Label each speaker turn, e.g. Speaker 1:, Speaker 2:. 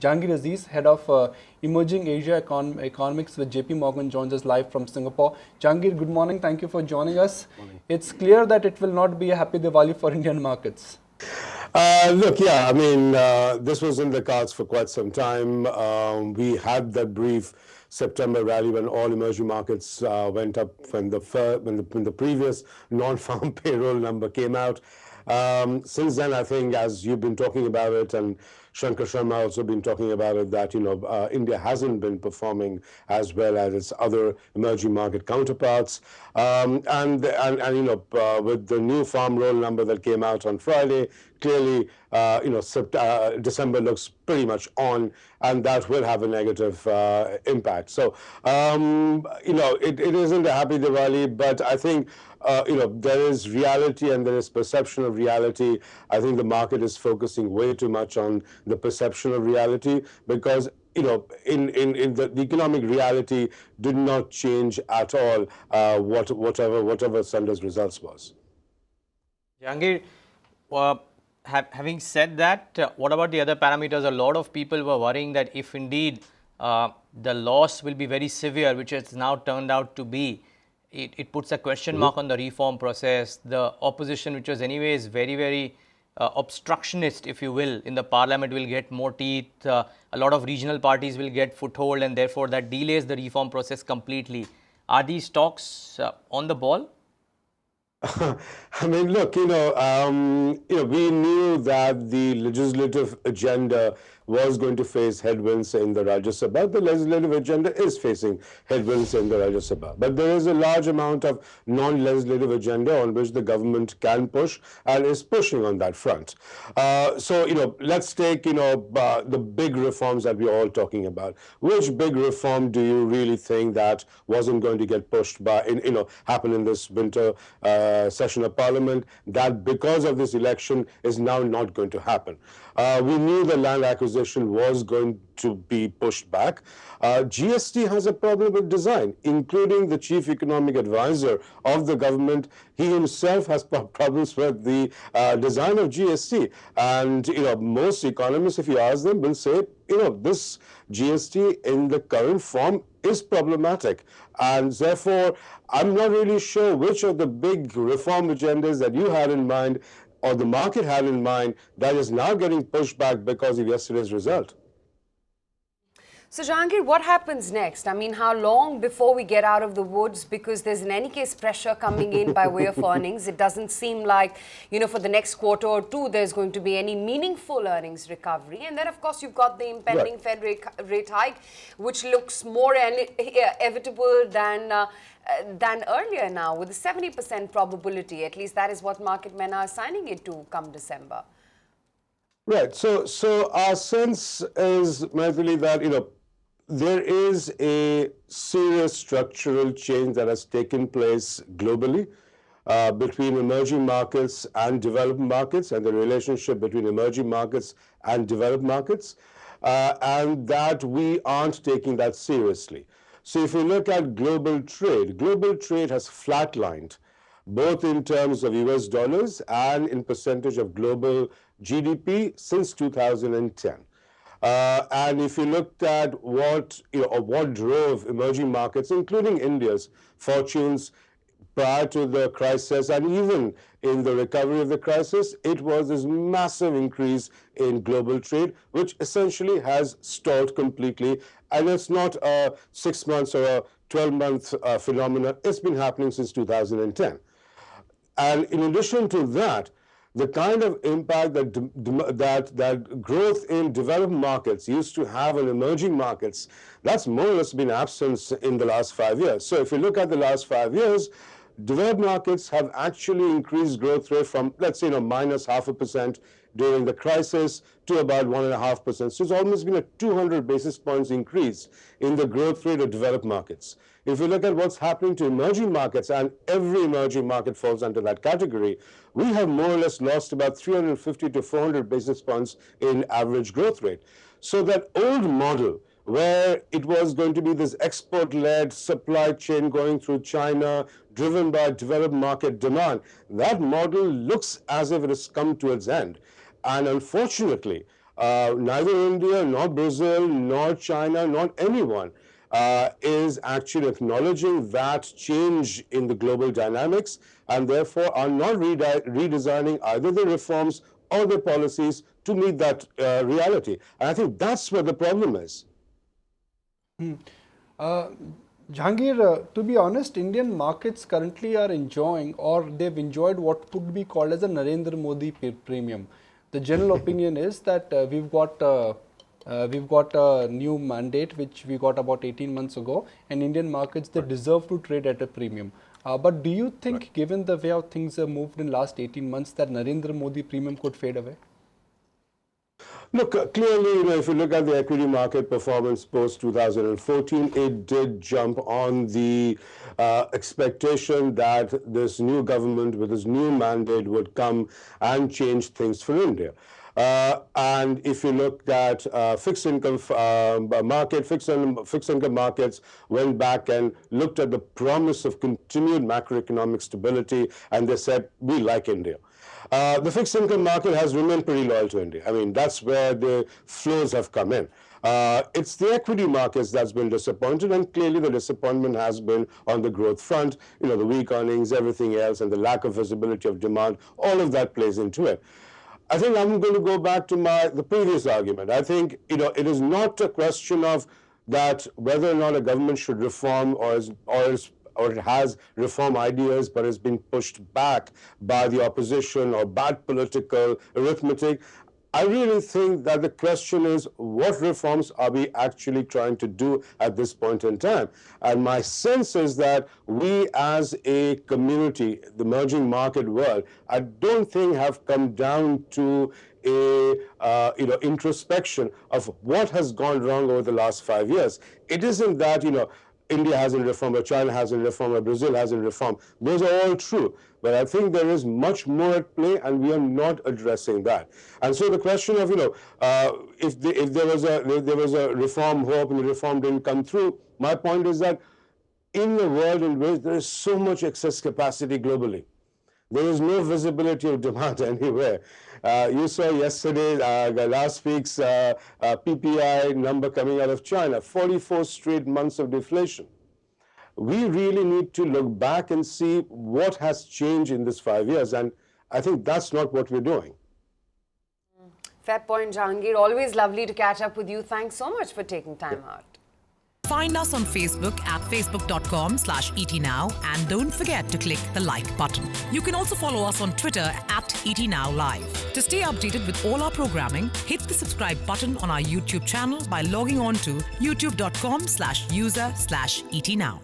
Speaker 1: Jahangir Aziz, head of Emerging Asia Economics with JP Morgan, joins us live from Singapore. Jahangir, good morning. Thank you for joining us. It's clear that it will not be a happy Diwali for Indian markets.
Speaker 2: Look, yeah, I mean, this was in the cards for quite some time. We had that brief September rally when all emerging markets went up when the previous non-farm payroll number came out. Since then, I think, as you've been talking about it, and Shankar Sharma also been talking about it, that India hasn't been performing as well as its other emerging market counterparts, and with the new farm roll number that came out on Friday, clearly December looks pretty much on, and that will have a negative impact. So it isn't a happy Diwali, but I think there is reality and there is perception of reality. I think the market is focusing way too much on the perception of reality because in the economic reality did not change at all whatever Sunday's results was.
Speaker 3: Jahangir, having said that, what about the other parameters? A lot of people were worrying that if indeed the loss will be very severe, which has now turned out to be, it puts a question mark on the reform process. The opposition, which was anyways very, very obstructionist, if you will, in the parliament will get more teeth. A lot of regional parties will get foothold, and therefore that delays the reform process completely. Are these talks on the ball?
Speaker 2: I mean, look, we knew that the legislative agenda was going to face headwinds in the Rajya Sabha. The legislative agenda is facing headwinds in the Rajya Sabha. But there is a large amount of non-legislative agenda on which the government can push and is pushing on that front. Let's take, the big reforms that we're all talking about. Which big reform do you really think that wasn't going to get pushed by, happen in this winter session of Parliament, that because of this election is now not going to happen? We knew the land acquisition was going to be pushed back. GST has a problem with design, including the chief economic advisor of the government. He himself has problems with the design of GST. And, most economists, if you ask them, will say, this GST in the current form is problematic. And therefore, I'm not really sure which of the big reform agendas that you had in mind or the market had in mind that is now getting pushed back because of yesterday's result.
Speaker 4: So Jahangir, what happens next? I mean, how long before we get out of the woods? Because there's in any case pressure coming in by way of earnings. It doesn't seem like, for the next quarter or two, there's going to be any meaningful earnings recovery. And then, of course, you've got the impending Fed rate hike, which looks more inevitable than earlier now, with a 70% probability. At least that is what market men are assigning it to come December.
Speaker 2: Right. So our sense is, Maithili, that, there is a serious structural change that has taken place globally between emerging markets and developed markets, and the relationship between emerging markets and developed markets, and that we aren't taking that seriously. So if you look at global trade has flatlined, both in terms of US dollars and in percentage of global GDP since 2010. And if you looked at what drove emerging markets, including India's fortunes prior to the crisis and even in the recovery of the crisis, it was this massive increase in global trade, which essentially has stalled completely. And it's not a 6 months or a 12-month phenomenon. It's been happening since 2010. And in addition to that, the kind of impact that growth in developed markets used to have on emerging markets, that's more or less been absent in the last 5 years. So if you look at the last 5 years, developed markets have actually increased growth rate from, let's say, minus 0.5% during the crisis to about 1.5%. So it's almost been a 200 basis points increase in the growth rate of developed markets. If you look at what's happening to emerging markets, and every emerging market falls under that category, we have more or less lost about 350 to 400 basis points in average growth rate. So that old model, where it was going to be this export-led supply chain going through China, driven by developed market demand, that model looks as if it has come to its end. And unfortunately, neither India, nor Brazil, nor China, nor anyone is actually acknowledging that change in the global dynamics, and therefore are not redesigning either the reforms or the policies to meet that reality. And I think that's where the problem is.
Speaker 1: Jahangir, to be honest, Indian markets currently are enjoying, or they've enjoyed what could be called as a Narendra Modi premium. The general opinion is that we've got a new mandate which we got about 18 months ago, and Indian markets, they deserve to trade at a premium. But do you think, given the way how things have moved in last 18 months, that Narendra Modi premium could fade away?
Speaker 2: Look, clearly, if you look at the equity market performance post-2014, it did jump on the expectation that this new government with this new mandate would come and change things for India. And if you look at fixed income markets went back and looked at the promise of continued macroeconomic stability, and they said, we like India. The fixed income market has remained pretty loyal to India. I mean, that's where the flows have come in. It's the equity markets that's been disappointed, and clearly the disappointment has been on the growth front. The weak earnings, everything else, and the lack of visibility of demand, all of that plays into it. I think I'm going to go back to the previous argument. I think, it is not a question of that whether or not a government should reform or it has reform ideas but has been pushed back by the opposition or bad political arithmetic. I really think that the question is, what reforms are we actually trying to do at this point in time? And my sense is that we as a community, the emerging market world, I don't think have come down to a introspection of what has gone wrong over the last 5 years. It isn't that, India hasn't reformed, or China hasn't reformed, or Brazil hasn't reformed. Those are all true. But I think there is much more at play, and we are not addressing that. And so the question of, if there was a reform hope and the reform didn't come through, my point is that in a world in which there is so much excess capacity globally, there is no visibility of demand anywhere. You saw yesterday, last week's PPI number coming out of China, 44 straight months of deflation. We really need to look back and see what has changed in this 5 years, and I think that's not what we're doing.
Speaker 4: Fair point, Jahangir. Always lovely to catch up with you. Thanks so much for taking time out.
Speaker 5: Find us on Facebook at facebook.com/ETNow, and don't forget to click the like button. You can also follow us on Twitter at ETNowLive. To stay updated with all our programming, hit the subscribe button on our YouTube channel by logging on to youtube.com/user/ETNow.